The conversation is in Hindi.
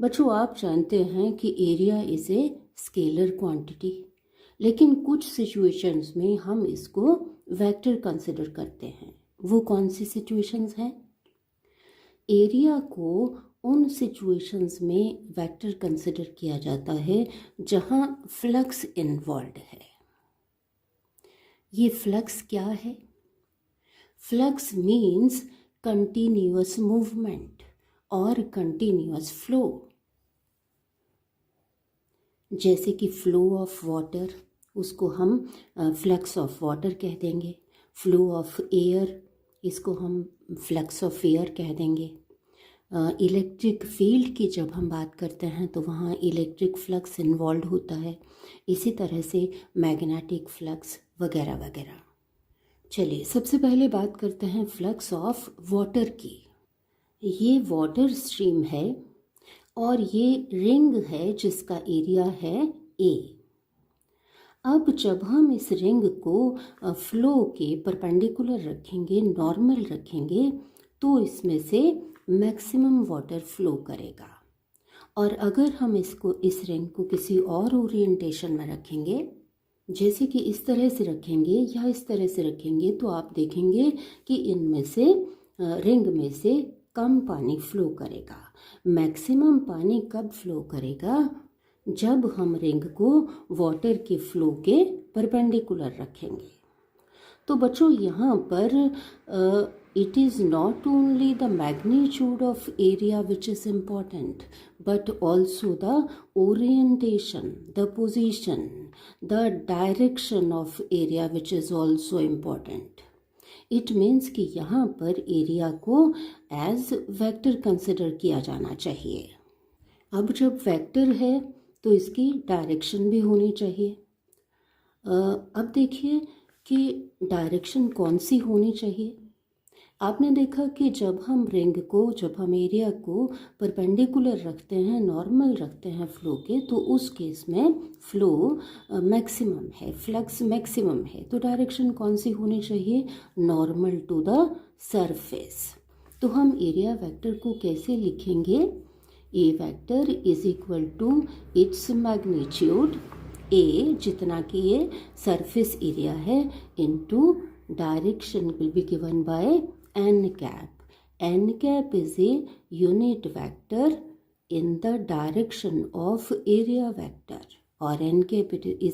बच्चों, आप जानते हैं कि area is a scalar quantity, लेकिन कुछ सिचुएशंस में हम इसको वेक्टर कंसिडर करते हैं। वो कौन सी सिचुएशंस हैं? एरिया को उन सिचुएशंस में वेक्टर कंसिडर किया जाता है जहां फ्लक्स इन्वॉल्व है। ये फ्लक्स क्या है? फ्लक्स मीन्स कंटिन्यूअस मूवमेंट और कंटिन्यूअस फ्लो। जैसे कि फ्लो ऑफ वाटर, उसको हम फ्लक्स ऑफ वाटर कह देंगे। फ्लो ऑफ एयर, इसको हम फ्लक्स ऑफ एयर कह देंगे। इलेक्ट्रिक फील्ड की जब हम बात करते हैं तो वहाँ इलेक्ट्रिक फ्लक्स इन्वॉल्व होता है। इसी तरह से मैग्नेटिक फ्लक्स वगैरह वगैरह। चलिए, सबसे पहले बात करते हैं फ्लक्स ऑफ वाटर की। ये वाटर स्ट्रीम है और ये रिंग है जिसका एरिया है ए। अब जब हम इस रिंग को फ्लो के परपेंडिकुलर रखेंगे, नॉर्मल रखेंगे, तो इसमें से मैक्सिमम वाटर फ्लो करेगा। और अगर हम इस रिंग को किसी और ओरिएंटेशन में रखेंगे, जैसे कि इस तरह से रखेंगे या इस तरह से रखेंगे, तो आप देखेंगे कि इनमें से रिंग में से कम पानी फ्लो करेगा। मैक्सिमम पानी कब फ्लो करेगा? जब हम रिंग को वाटर के फ्लो के परपेंडिकुलर रखेंगे। तो बच्चों, यहाँ पर it is not only the magnitude of area which is important, but also the orientation, the position, the direction of area which is also important. It means कि यहाँ पर एरिया को एज वेक्टर कंसिडर किया जाना चाहिए। अब जब वेक्टर है तो इसकी डायरेक्शन भी होनी चाहिए। अब देखिए कि डायरेक्शन कौन सी होनी चाहिए। आपने देखा कि जब हम एरिया को परपेंडिकुलर रखते हैं, नॉर्मल रखते हैं फ्लो के, तो उस केस में फ्लो मैक्सिमम है, फ्लक्स मैक्सिमम है। तो डायरेक्शन कौन सी होनी चाहिए? Normal to the surface. तो हम एरिया वेक्टर को कैसे लिखेंगे? A vector is equal to its magnitude, A जितना कि ये सरफेस एरिया है, into direction will be given by n cap. N cap is a unit vector in the direction of area vector, or n cap is